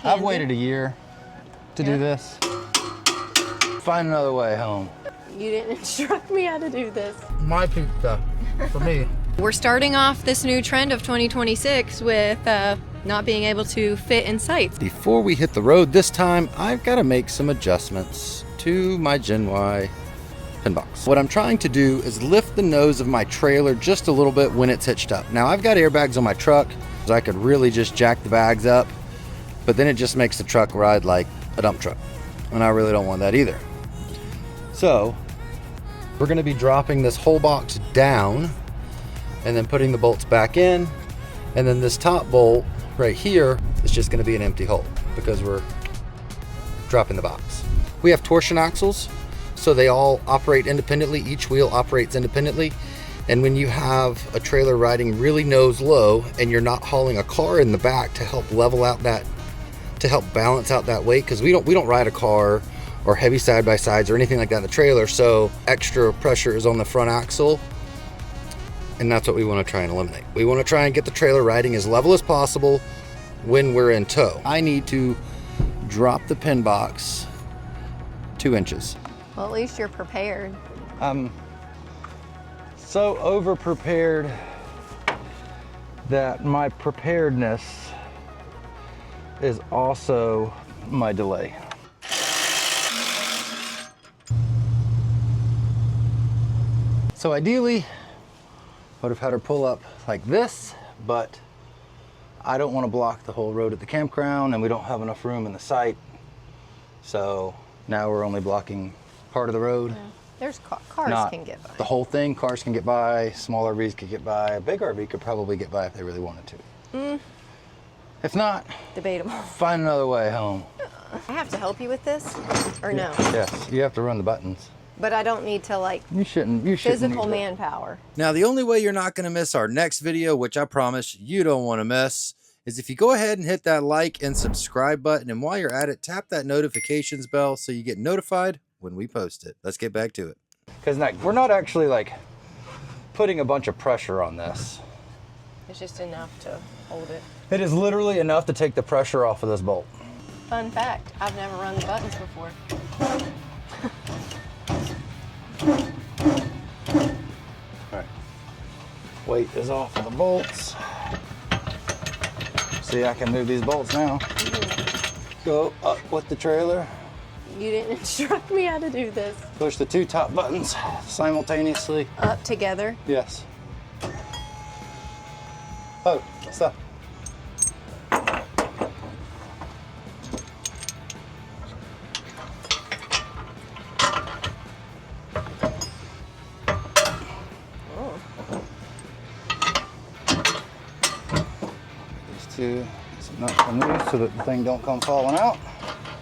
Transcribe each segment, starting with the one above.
I've waited a year to do this. Find another way home. You didn't instruct me how to do this. My pizza, for me. We're starting off this new trend of 2026 with not being able to fit in sights. Before we hit the road this time, I've got to make some adjustments to my GenY Pin Box. What I'm trying to do is lift the nose of my trailer just a little bit when it's hitched up. Now I've got airbags on my truck, so I could really just jack the bags up, but then it just makes the truck ride like a dump truck. And I really don't want that either. So we're going to be dropping this whole box down and then putting the bolts back in. And then this top bolt right here is just going to be an empty hole because we're dropping the box. We have torsion axles, so they all operate independently. Each wheel operates independently. And when you have a trailer riding really nose low and you're not hauling a car in the back to help level out that, to help balance out that weight, because we don't ride a car or heavy side-by-sides or anything like that in the trailer, so extra pressure is on the front axle, and that's what we want to try and eliminate. We want to try and get the trailer riding as level as possible when we're in tow. I need to drop the pin box 2 inches. Well, at least you're prepared. I'm so over-prepared that my preparedness is also my delay. So ideally, would have had her pull up like this, but I don't want to block the whole road at the campground, and we don't have enough room in the site. So now we're only blocking part of the road. Yeah. There's cars Not can get by. the whole thing. Cars can get by, small RVs could get by, a big RV could probably get by if they really wanted to. If not, Debatable. find another way home. I have to help you with this, or no? Yes, you have to run the buttons. But I don't need to, like, You shouldn't physical need that. manpower. Now, the only way you're not going to miss our next video, which I promise you don't want to miss, is if you go ahead and hit that like and subscribe button. And while you're at it, tap that notifications bell so you get notified when we post it. Let's get back to it. Because we're not actually like putting a bunch of pressure on this. It's just enough to hold it. It is literally enough to take the pressure off of this bolt. Fun fact, I've never run the buttons before. All right. Weight is off of the bolts. See, I can move these bolts now. Go up with the trailer. You didn't instruct me how to do this. Push the 2 top buttons simultaneously. Up together. Yes. Oh, stop. To some nuts and these so that the thing don't come falling out.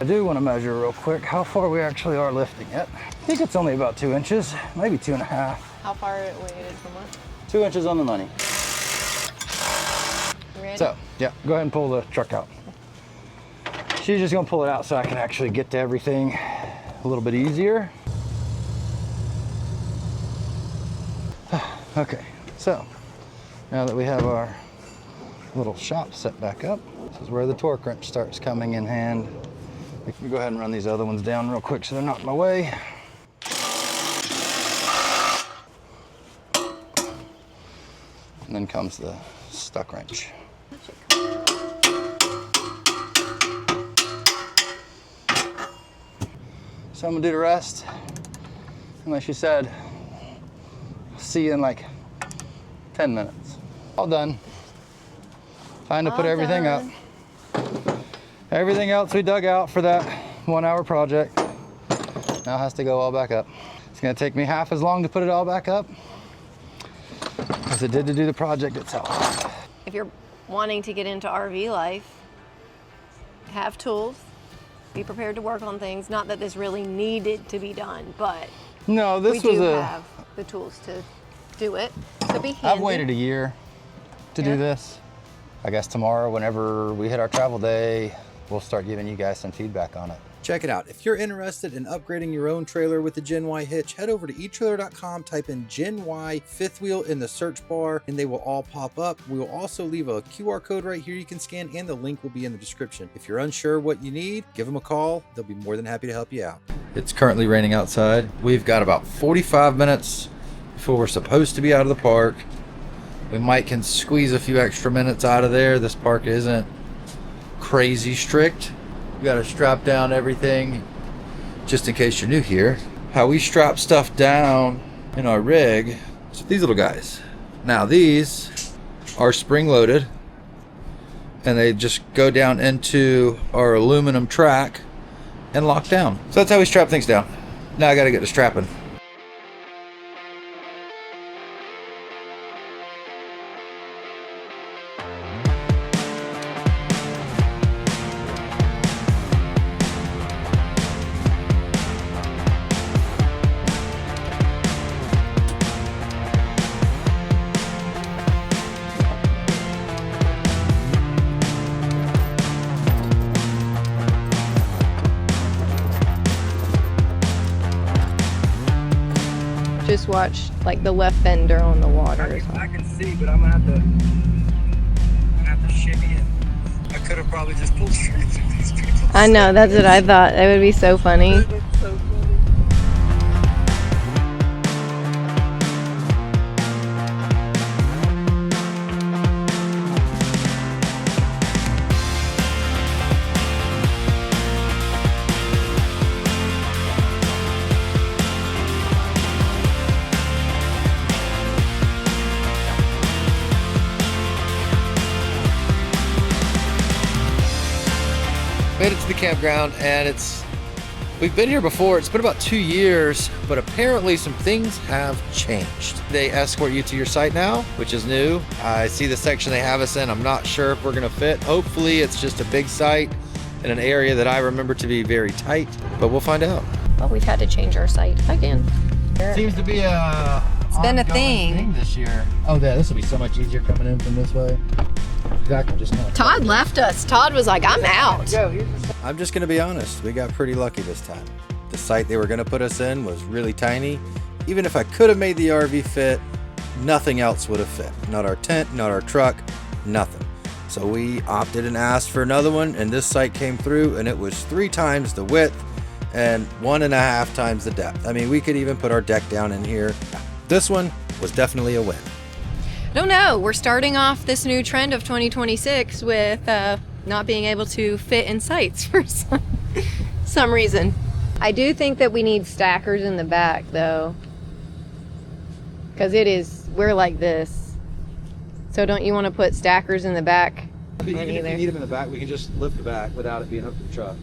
I do want to measure real quick how far we actually are lifting it. I think it's only about 2 inches, maybe 2.5. How far it weighted from what? 2 inches on the money. Ready? So, yeah, go ahead and pull the truck out. She's just gonna pull it out so I can actually get to everything a little bit easier. Okay, so now that we have our little shop set back up, this is where the torque wrench starts coming in hand. Let me go ahead and run these other ones down real quick so they're not in my way. And then comes the stuck wrench. So I'm gonna do the rest. And like she said, see you in like 10 minutes. All done. Time to put everything up. Everything else we dug out for that 1 hour project now has to go all back up. It's gonna take me half as long to put it all back up as it did to do the project itself. If you're wanting to get into RV life, have tools, be prepared to work on things. Not that this really needed to be done, but No, this we was do have the tools to do it. So be handy. I've waited a year to do this. I guess tomorrow, whenever we hit our travel day, we'll start giving you guys some feedback on it. Check it out. If you're interested in upgrading your own trailer with the GenY Hitch, head over to eTrailer.com, type in GenY fifth wheel in the search bar, and they will all pop up. We will also leave a QR code right here you can scan, and the link will be in the description. If you're unsure what you need, give them a call. They'll be more than happy to help you out. It's currently raining outside. We've got about 45 minutes before we're supposed to be out of the park. We might can squeeze a few extra minutes out of there. This park isn't crazy strict. We got to strap down everything. Just in case you're new here, how we strap stuff down in our rig is these little guys. Now these are spring loaded and they just go down into our aluminum track and lock down. So that's how we strap things down. Now I got to get to strapping. Just watch like the left fender on the water. I can see, but I'm gonna have to shimmy it. I could have probably just pulled straight through these people. I know, that's what I thought. That would be so funny. That's so funny. Made it to the campground, and we've been here before. It's been about 2 years, but apparently some things have changed. They escort you to your site now, which is new. I see the section they have us in. I'm not sure if we're gonna fit. Hopefully it's just a big site in an area that I remember to be very tight, but we'll find out. Well, we've had to change our site again. Seems to be It's been a thing this year. Oh, yeah, this will be so much easier coming in from this way. Exactly, just kind of. Todd left us. Todd was like, I'm out. I'm just gonna be honest, we got pretty lucky this time. The site they were gonna put us in was really tiny. Even if I could have made the RV fit, nothing else would have fit. Not our tent, not our truck, nothing. So we opted and asked for another one, and this site came through, and it was 3 times the width and 1.5 times the depth. I mean, we could even put our deck down in here. This one was definitely a win. I don't know. We're starting off this new trend of 2026 with not being able to fit in sites for some reason. I do think that we need stackers in the back though, because we're like this. So don't you want to put stackers in the back? Even if you need them in the back, we can just lift the back without it being hooked to the truck.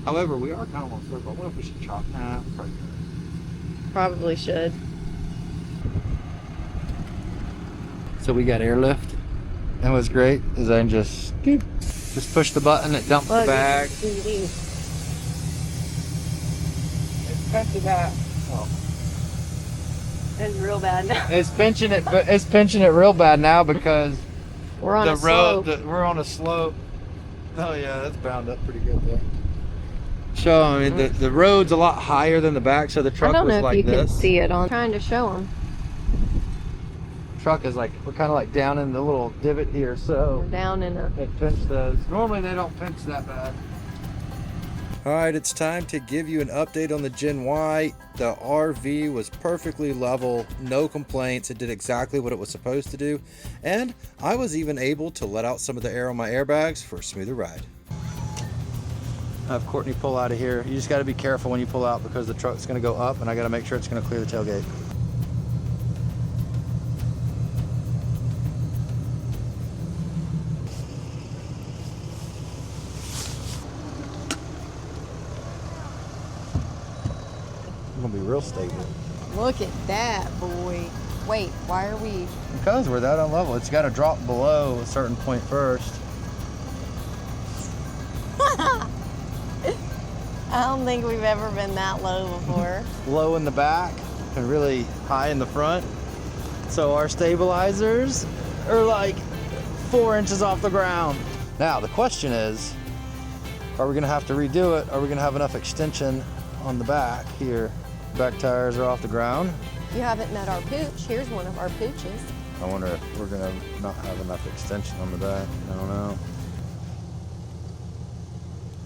However, we are kind of on foot, but I wonder if we should chop that. Probably should. So we got airlift. That was great. Is I can just push the button, it dumps the bag. It's pressing back. Oh. It's real bad now. It's pinching it, but it's pinching it real bad now because We're on the a slope. we're on a slope. Oh yeah, that's bound up pretty good there. So I mean, the road's a lot higher than the back, so the truck was like this. I don't know if you can see it on. Trying to show them. Truck is like, we're kind of like down in the little divot here, so We're down in a. it pinched those. Normally they don't pinch that bad. All right, it's time to give you an update on the GenY. The RV was perfectly level, no complaints. It did exactly what it was supposed to do. And I was even able to let out some of the air on my airbags for a smoother ride. I have Courtney pull out of here. You just got to be careful when you pull out because the truck's going to go up and I got to make sure it's going to clear the tailgate. It's going to be real stable. Look at that, boy. Wait, why are we? Because we're that unlevel. It's got to drop below a certain point first. I don't think we've ever been that low before. Low in the back and really high in the front. So our stabilizers are like 4 inches off the ground. Now the question is, Are we gonna have to redo it? Are we gonna have enough extension on the back here? Back tires are off the ground. You haven't met our pooch. Here's one of our pooches. I wonder if we're gonna not have enough extension on the back. I don't know.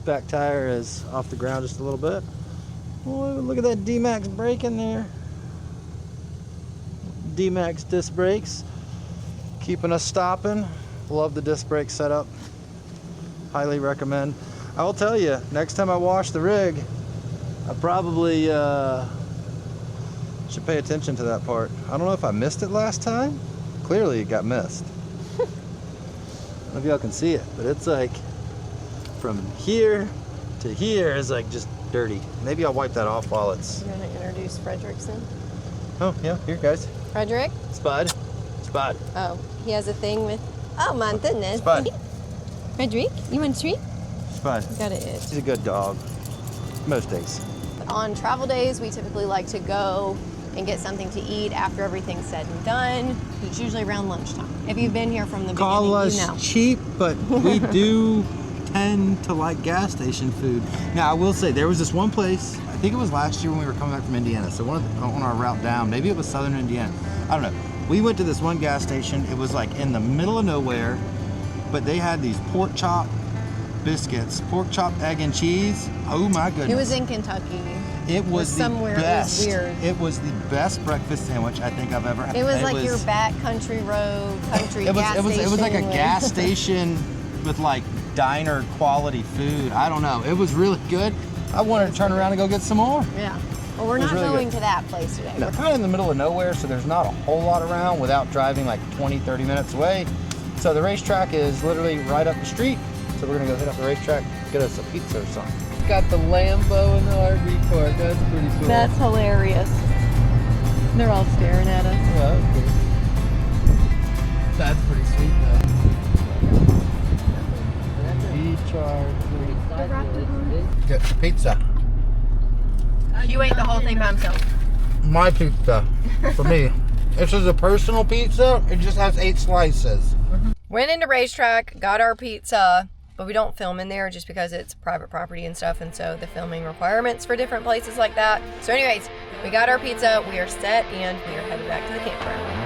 Back tire is off the ground just a little bit. Oh, look at that D-Max brake in there. D-Max disc brakes, keeping us stopping. Love the disc brake setup. Highly recommend. I will tell you, next time I wash the rig, I probably should pay attention to that part. I don't know if I missed it last time. Clearly it got missed. I don't know if y'all can see it, but it's like from here to here is like just dirty. Maybe I'll wipe that off while it's... You're gonna introduce Frederickson? Oh, yeah, here, guys. Frederick? Spud. Spud. Oh, he has a thing with... Oh my goodness. Spud. Frederick, you want a treat? Spud. You got it. He's a good dog. Most days. On travel days, we typically like to go and get something to eat after everything's said and done. It's usually around lunchtime. If you've been here from the Call beginning, us you know. cheap, but we do tend to like gas station food. Now, I will say, there was this one place, I think it was last year when we were coming back from Indiana, so on our route down, maybe it was southern Indiana, I don't know. We went to this one gas station, it was like in the middle of nowhere, but they had these pork chop biscuits, pork chop, egg, and cheese. Oh my goodness. It was in Kentucky. It was the somewhere best. It was weird. It was the best breakfast sandwich I think I've ever had. It was like your back country road, country gas station. It was like a gas station with like diner quality food. I don't know. It was really good. I wanted to turn around and go get some more. Yeah. Well, we're It was not really going good. to that place today. We're kind of in the middle of nowhere, so there's not a whole lot around without driving like 20, 30 minutes away. So the racetrack is literally right up the street. So we're gonna go hit up the racetrack, get us a pizza or something. Got the Lambo in the RV park. That's pretty cool. That's hilarious. They're all staring at us. Yeah, that's pretty sweet though. Get the pizza. You ate the whole thing by himself. My pizza, for me. This is a personal pizza. It just has 8 slices. Went into racetrack, got our pizza, but we don't film in there just because it's private property and stuff, and so the filming requirements for different places like that. So anyways, we got our pizza, we are set, and we are headed back to the campground.